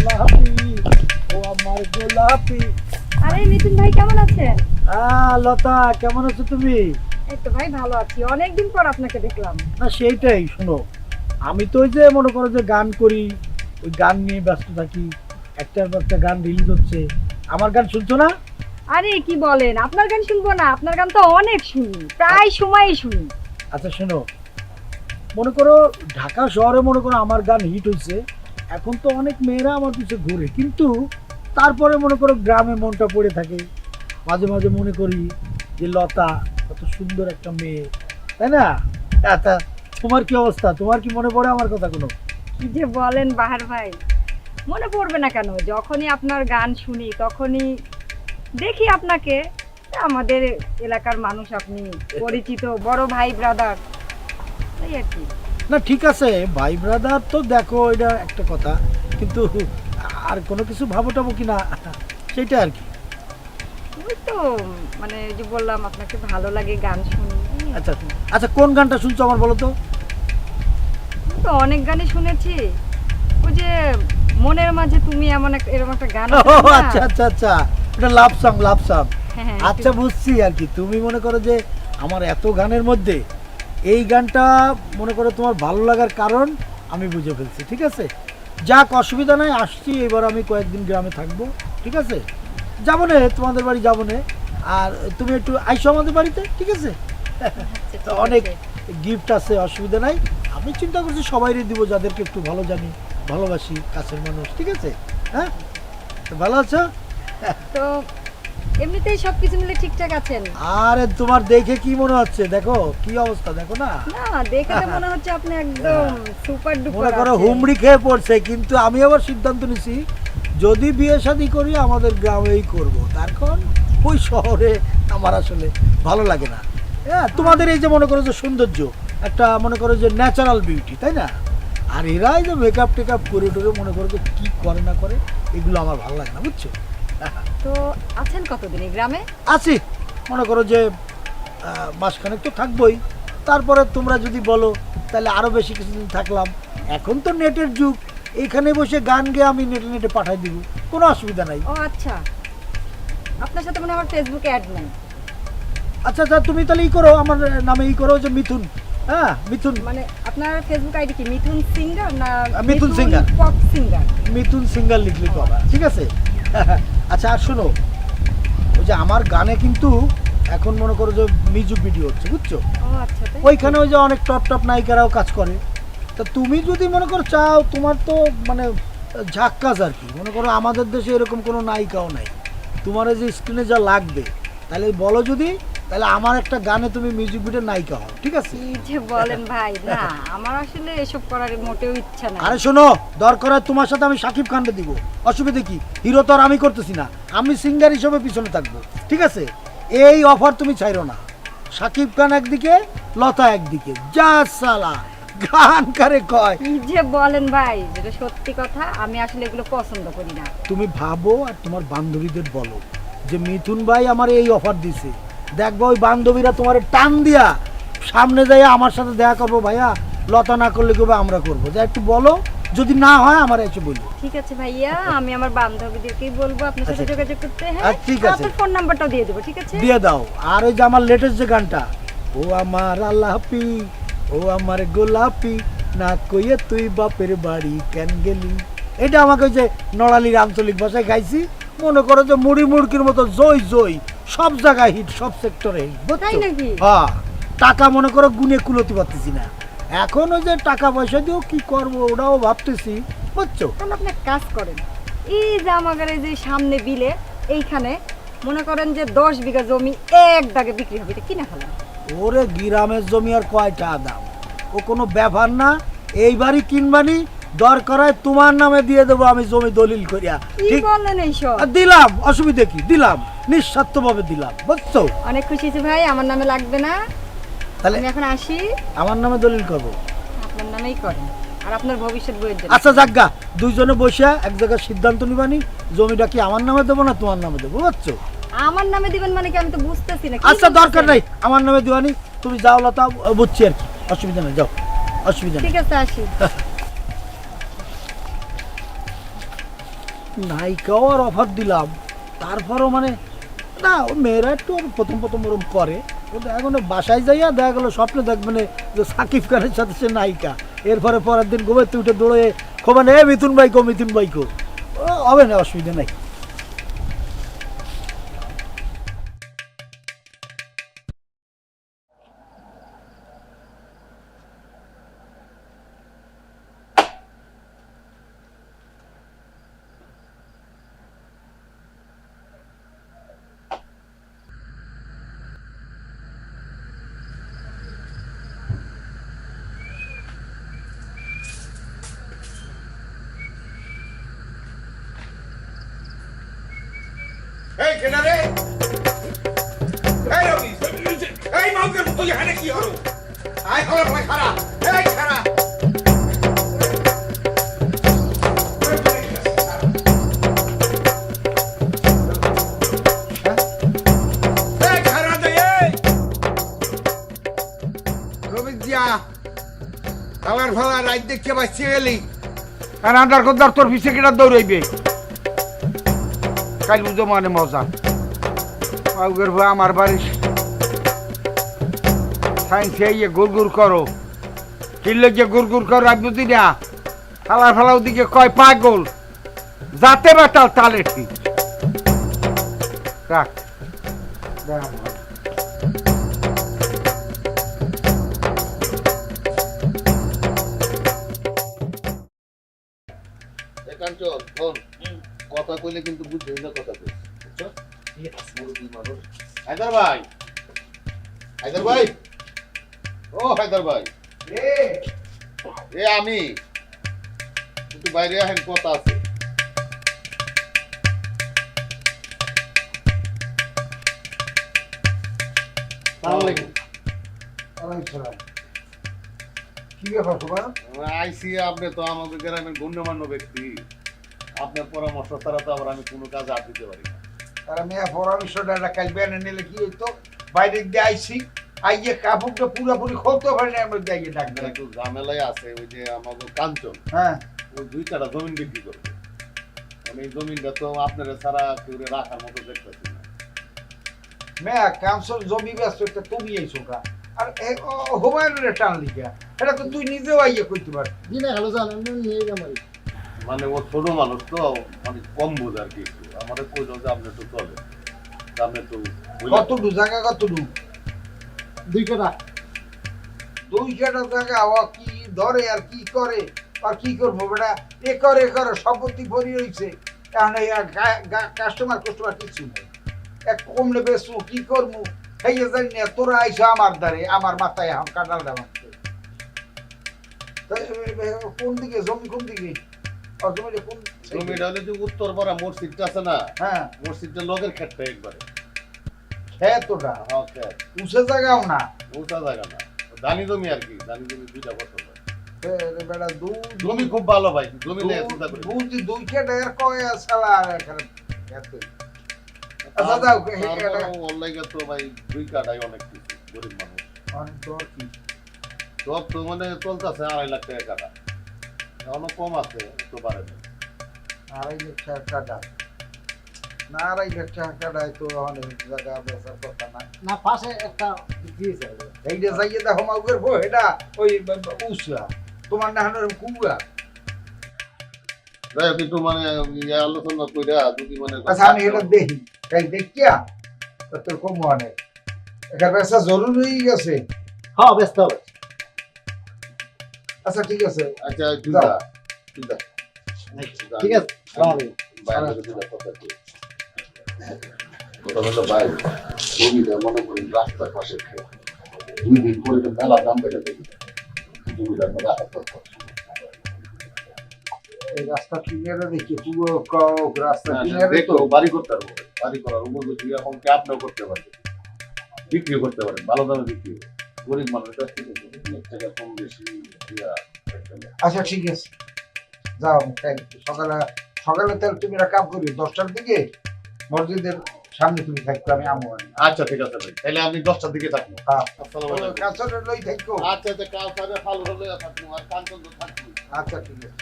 লাপি ও আমার গোলাপি। আরে মিঠুন ভাই কেমন আছেন? লতা কেমন আছো তুমি? এই তো ভাই ভালো আছি, অনেকদিন পর আপনাকে দেখলাম। না সেইটাই, শোনো আমি তো ওই যে মনে করো যে গান করি, ওই গান নিয়ে ব্যস্ত থাকি। একটার পর একটা গান রিলিজ হচ্ছে। আমার গান শুনছো না? আরে কি বলেন, আপনার গান শুনবো না? আপনার গান তো অনেক শুনি, প্রায় সময়ই শুনি। আচ্ছা শোনো, মনে করো ঢাকা শহরে মনে করো আমার গান হিট হয়েছে, এখন তো অনেক মেয়েরা আমার পিছনে ঘুরে, কিন্তু তারপরে মনে করো গ্রামে মনটা পড়ে থাকে। মাঝে মাঝে মনে করি যে লতা কত সুন্দর একটা মেয়ে, তাই না? আচ্ছা তোমার কি অবস্থা? তোমার কি মনে পড়ে আমার কথা কোনো? কি যে বলেন বাহার ভাই, মনে পড়বে না কেন? যখনই আপনার গান শুনি তখনই দেখি আপনাকে। আমাদের এলাকার মানুষ, আপনি পরিচিত বড় ভাই ব্রাদার, এই আর কি। না ঠিক আছে, ভাই ব্রাদার তো দেখো এটা একটা কথা, কিন্তু আর কোনো কিছু ভাবো টাবো কিনা সেটা আর কি। ওই তো মানে ওই যে বললাম আপনাকে ভালো লাগে গান শুনি। আচ্ছা আচ্ছা, কোন গানটা শুনছো আমার বলো তো? আমি তো অনেক গানই শুনেছি। ওই যে মনের মাঝে তুমি এমন একটা, এরকম একটা গান আছে ও না? আচ্ছা আচ্ছা আচ্ছা, এটা লাভ সং, লাভ সং। হ্যাঁ, হ্যাঁ, আচ্ছা বুঝছি আর কি। তুমি মনে করো যে আমার এত গানের মধ্যে এই গানটা মনে করো তোমার ভালো লাগার কারণ আমি বুঝে ফেলছি। ঠিক আছে, যাক অসুবিধা নাই, আসছি এবার আমি কয়েকদিন গ্রামে থাকবো। ঠিক আছে, যাবো নে, তোমাদের বাড়ি যাবো নে। আর তুমি একটু আইসো আমাদের বাড়িতে, ঠিক আছে? আচ্ছা, তো ঠিক অনেক আছে। গিফট আছে, অসুবিধা নাই। আমি চিন্তা করছি সবাইরই দিব যাদেরকে একটু ভালো জানি, ভালোবাসি, কাছের মানুষ। ঠিক আছে, হ্যাঁ তো ভালো আছো? তো এমনিতেই সবকিছু মিলে ঠিকঠাক আছেন? আরে তোমার দেখে কি মনে হচ্ছে? দেখো কি অবস্থা, দেখো না। না, দেখে তো মনে হচ্ছে আপনি একদম সুপার মনে ডুপার করো আছেন। হুমড়ি খেয়ে পড়ছে, কিন্তু আমি আবার সিদ্ধান্ত নিছি যদি বিয়ে শাদী করি আমাদের গ্রামেই করব, তার কারণ ওই শহরে আমার আসলে ভালো লাগে না। হ্যাঁ, তোমাদের এই যে মনে করো যে সৌন্দর্য, একটা মনে করো যে ন্যাচারাল বিউটি, তাই না? আর এরা এই যে মেকআপ টেকআপ করে টোরে মনে করো যে কি করে না করে, এগুলো আমার ভালো লাগে না, বুঝছো? তো আছেন কতদিন এই গ্রামে? আছি মনে করো যে মাসখানেক তো থাকবোই। তারপরে তোমরা যদি বলো তাহলে আরো বেশি কিছুদিন থাকলাম। এখন তো নেটের যুগ, এখানে বসে গান গেয়ে আমি নেটে নেটে পাঠাই দিব, কোনো অসুবিধা নাই। ও আচ্ছা, আপনার সাথে মনে হয় আমার ফেসবুকে অ্যাড নাই। আচ্ছা আচ্ছা, তুমি তাহলে ই করো, আমার নামে ই করো যে মিথুন। হ্যাঁ মিথুন, মানে আপনার ফেসবুক আইডি কি মিথুন সিঙ্গার না Mithun singer. Pop singer? Mithun singer লিখলি তো আবার, ঠিক আছে? আচ্ছা আর শোনো, ওই যে আমার গানে কিন্তু এখন মনে করো যে মিউজিক ভিডিও হচ্ছে, বুঝছো? ও আচ্ছা, তাই? ওইখানে ওই যে অনেক টপ টপ নায়িকারাও কাজ করে। তা তুমি যদি মনে করো চাও, তোমার তো মানে ঝাক্কাস আর কি, মনে করো আমাদের দেশে এরকম কোনো নায়িকাও নাই, তোমার এই যে স্ক্রিনে যা লাগবে, তাহলে বলো যদি, তাহলে আমার একটা গানে তুমি মিউজিক ভিডিও নায়িকা হও, ঠিক আছে? কি যে বলেন ভাই, না আমার আসলে এসব করার মোটেও ইচ্ছা নাই। আরে শোনো, দরকার হয় তোমার সাথে আমি সাকিব খানকে দিব, অসুবিধা কি? হিরো তো আর আমি করতেছি না, আমি সিঙ্গার হিসেবে পিছনে থাকবো, ঠিক আছে? এই অফার তুমি চাইরো না। সাকিব খান একদিকে, লতা একদিকে, যা সালা গান কারে কয়। কি যে বলেন ভাই, যেটা সত্যি কথা, আমি আসলে এগুলো পছন্দ করি না। তুমি ভাবো আর তোমার বান্ধবীদের বলো যে মিথুন ভাই আমার এই অফার দিছে, দেখবো ওই বান্ধবীরা তোমার টান দিয়া সামনে যাই আমার সাথে দেখা করবো, ভাইয়া লতা না করলে কেউ আমরা করবো, যা একটু বলো, যদি না হয় আমার এসে বলবো। ঠিক আছে ভাইয়া, আমি আমার বান্ধবীদেরকেই বলবো আপনার সাথে আচ্ছা, যোগাযোগ করতে। হ্যাঁ, আচ্ছা, ঠিক আছে। আপনার ফোন নাম্বারটাও দিয়ে দেবো, ঠিক আছে? দিয়ে দাও। আর ওই যে আমার লেটেস্ট যে গানটা, ও আমার আল্লাপি ও আমার গোলাপি, না কইয়ে তুই বাপের বাড়ি কেন গেলি, এটা আমাকে ওই যে নড়ালির আঞ্চলিক ভাষায় গাইছি। মনে করো যে মুড়ি মুড়কির মতো জয় জয়, সব জায়গায় হিট, সব সেক্টরে হিট, তাই নাকি? হ্যাঁ, টাকা মনে করো গুনে কুলোতে পারতেছি না। এখন ওই যে টাকা পয়সা দিয়েও কি করবো ওটাও ভাবতেছি, বুঝছো? তাহলে আপনি এক কাজ করেন, এই যে আমাদের এই যে সামনে বিলে এইখানে মনে করেন যে 10 বিঘা জমি এক দাগে বিক্রি হবে, এটা কিনা ফেলেন। ওরে গ্রামের জমি আর কয়টা দাম, ও কোনো ব্যাপার না। এইবারই কিনবানি, দরকার হয় তোমার নামে দিয়ে দেবো আমি জমি দলিল করিয়া, কি ঠিক? বলেন এইসব? আর দিলাম, অসুবিধা কি, দিলাম নিঃস্বার্থভাবে দিলাম, বুঝছো? অনেক খুশি হয়েছি ভাই, আমার নামে লাগবে না। তাহলে আমি এখন আসি, আমার নামে দলিল করবো। আপনার নামেই করেন, আর আপনার ভবিষ্যৎ বইয়ের জন্য। আচ্ছা জাগা, দুইজনে বসে এক জায়গায় সিদ্ধান্ত নিবানি, জমিটা কি আমার নামে দেবো না তোমার নামে দেবো, বুঝছো? আমার নামে দিবেন মানে কি? আমি তো বুঝতেছি না। কি আচ্ছা দরকার বলতেছেন? নাই, আমার নামে দিবানি, তুমি যাও লতা, বুঝছি আর কি, অসুবিধা নেই, যাও, অসুবিধা নেই। ঠিক আছে, আসি। নায়িকাও আর অফার দিলাম, তারপরও মানে না, ও মেয়েরা একটু প্রথম প্রথম ওরম করে। ও এখন বাসায় যাইয়া দেখা গেলো স্বপ্নে দেখবেন যে সাকিব খানের সাথে সে নায়িকা, এরপরে পরের দিন ঘুমাতে উঠে দৌড়ে খোবেন এ মিথুন ভাইকো মিথুন ভাইকো। ও হবে না, অসুবিধা নাই। এই কেনা রে, এই রবি, এই মাউকের মতো এখানে কি হলো? আয় খবর ভাই খারা, এই খারা। এই খারা দে, এই রবি জিয়া, কালার ফালা রাত দেখতে পাচ্ছি গেলি। আর আন্ডার কোদার তোর পিছে কেটা দৌড়াইবে? কাল বুঝো মানে মজা পাউগের ভাই আমার বাড়ির সাইন্সে ইয়ে গুড় করো, কিনলে যে গুড় করো আমি বুঝি না। ফালা ফালা ওদিকে কয় পাগল, যাতে বেটাল তালে ঠিক রাখ। কথা কইলে কিন্তু বুঝতে না কথা কই, বুঝছো? মুরব্বি মানুষ। হায়দার ভাই, হায়দার ভাই, ও হায়দার ভাই, এ আমি একটু বাইরে আহেন, কথা আছে। কি ব্যাপার তোমার? আইসি আপনি তো আমাদের গ্রামের গণ্যমান্য ব্যক্তি, আপনার পরামর্শ ছাড়া তো আবার আমি কোনো কাজ আর দিতে পারি না। তারা মেয়া পরামর্শটা কাল বেনে নিলে কি হইতো? বাইরে দিয়ে আইসি, আইয়ে কাপড়টা পুরোপুরি খুলতে পারি না, আমরা দিয়ে ডাক্তার। একটু ঝামেলায় আছে, ওই যে আমাদের কাঞ্চন, হ্যাঁ, ওই 2 কাঠা জমিন বিক্রি করবে। আমি এই জমিনটা তো আপনারা ছাড়া কেউ রাখার মতো দেখতেছি না। মেয়া কাউন্সিল জমি ব্যস্ত একটা তুমি আইছো কা, আর হুমায়ুনের টান লিখা এটা তো তুই নিজেও আইয়ে কইতে পার। মানে ও ছোট মানুষ তো, মানে কম বোঝ আর কি একটু। আমাদের কইলো যে আপনি তো চলে, আপনি তো কতটু জায়গা, কতটু? 2 কাটা। 2 কাটা জায়গা ও কি ধরে আর কি করে, আর কি করবো বেটা? এ করে সম্পত্তি ভরি হইছে, এখন কাস্টমার কিছু নেই। এক কমলে বেসবো কি করবো এই জানি না। তোরা আইসো আমার দ্বারে, আমার মাথায় এখন কাটাল দেওয়া। কোন দিকে জমি, কোন দিকে? জমিটা কোন? জমিটা হলে যে উত্তর পাড়া মসজিদটা আছে না, হ্যাঁ, মসজিদটা লগের ক্ষেতটা একবারে। খেতটা হ্যাঁ ক্ষেত, উঁচে জায়গাও না, উঁচা জায়গা না, দানি জমি আর কি। দানি জমি 2টা বছর হয়। বেটা জমি খুব ভালো ভাই, জমি নিয়ে চিন্তা করি। 2 কেটে আর কয় সালা আর এখানে খেতে। আচ্ছা দাও, ওর লাগে তো ভাই 2 কাঠাই অনেক কিছু, গরিব মানুষ। অনেক দর কি সব তো মানে চলতেছে 2.5 লাখ টাকা কাটা, এখনো কম আছে, একটু বাড়ে না। 2.5 লাখ টাকা কাটা না, 2.5 লাখ টাকা কাটায় তো অনেক জায়গা বেচার কথা না। না, পাশে একটা দিয়ে যাবে। এইটা যাইয়ে দেখো মাউকের বউ, এটা ওই উসা তোমার না হানোর কুয়া। যাই হোক একটু মানে আলোচনা কইরা যদি মানে আচ্ছা আমি এটা দেখি, তাই দেখিয়া তোর কম অনেক এখানে বেচা জরুরি হয়ে গেছে। হ্যাঁ, ব্যস্ত হবে। আচ্ছা ঠিক আছে, আচ্ছা যাও। ঠিক আছে, আসসালামু আলাইকুম। বাইরে থেকে কথা কই। কথা হলো ভাই, জমিটা মনে করি রাস্তার পাশে খেয়ে 2 দিন পরে তো মেলা দাম বেড়ে যাবে। জমিটা রাখার কথা। এই রাস্তা কিনারে দেখি পুরো রাস্তা কিনারে তো দেখো বাড়ি করতে পারবো, বাড়ি করার উপযোগী এখন কি আপনিও করতে পারবেন, বিক্রি করতে পারেন, ভালো দামে বিক্রি হবে। গরিব মানুষের কাছ থেকে 1 টাকা কম বেশি দিয়া একটা নেই। আচ্ছা ঠিক আছে, যাও সকালে সকালে তাহলে তুমি একটা কাম করি, 10টার দিকে মসজিদের সামনে তুমি থাকবে, আমি আমো আনি। আচ্ছা ঠিক আছে ভাই, তাহলে আমি 10টার দিকে থাকবো। হ্যাঁ, আসসালামু আলাইকুম। কাছে লই থাকো। আচ্ছা আচ্ছা, কাল তাহলে ভালো হলে থাকবো, আর কাঞ্চন তো থাকবো। আচ্ছা ঠিক আছে।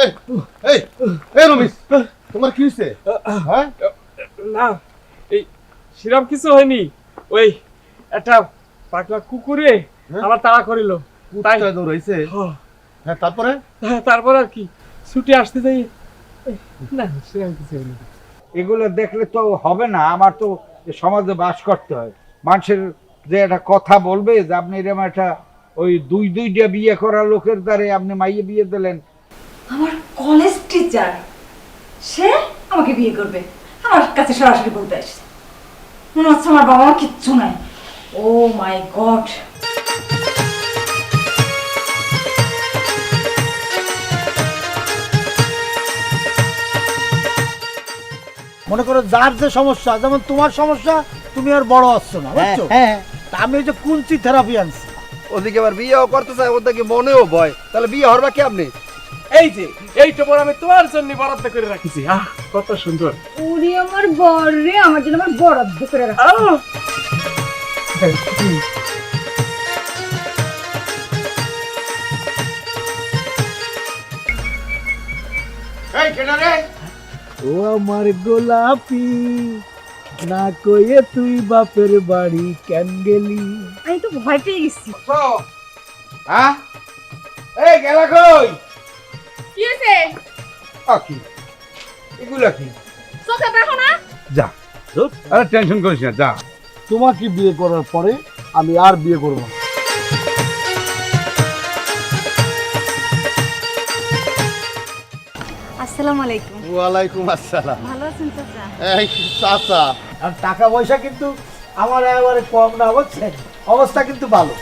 এই এই এই রমেশ তোমার কি হয়েছে হ্যাঁ না এই সেরকম কিছু হয়নি ওই একটা পাগলা কুকুরে হ্যাঁ? আমার তাড়া করিল তাই কোথায় দৌড়াইছে হ্যাঁ তারপরে তারপর আর কি ছুটি আসতে যাই না সেরকম কিছু হয়নি এগুলো দেখলে তো হবে না, আমার তো এ সমাজে বাস করতে হয়। মানুষের যে একটা কথা বলবে যে আপনি এরকম একটা ওই দুইটা বিয়ে করা লোকের দ্বারে আপনি মাইয়ে বিয়ে দিলেন, আমার কলেজ টিচার সে আমাকে বিয়ে করবে, আমার কাছে সরাসরি বলতে আসছে। মনে হচ্ছে আমার বাবা আমার কিচ্ছু নাই। ও মাই গড। মনে করো যার যে সমস্যা, যেমন তোমার সমস্যা, তুমি আর বড় আসছো না, বুঝছো? তা আমি ওই যে কুঞ্চি থেরাপি আনছি। ওদিকে আবার বিয়েও করতে চায়, ওদিকে মনেও ভয়, তাহলে বিয়ে হরবা কি আপনি? এই যে এইটা পর আমি তোমার জন্য বরাদ্দ করে রাখিছি কত সুন্দর ওরে আমার বর রে, আমার জন্য আমার বরাদ্দ করে রাখা। এই কেন রে? ও আমার গোলাপি, না কয়ে তুই বাপের বাড়ি কেন গেলি? আমি তো ভয় পেয়ে গেছি। হ্যাঁ এই গেলা কই? কি হয়েছে? কি এগুলা কি? চোখে দেখো না? যা আরে টেনশন করিস না, যা। তোমাকে বিয়ে করার পরে আমি আর বিয়ে করব না। আসসালামু আলাইকুম। ওয়ালাইকুম আসসালাম ভালো আছেন চাচা? এই চাচা আর টাকা পয়সা কিন্তু আমার একেবারে কম না, বুঝছেন? অবস্থা কিন্তু ভালো।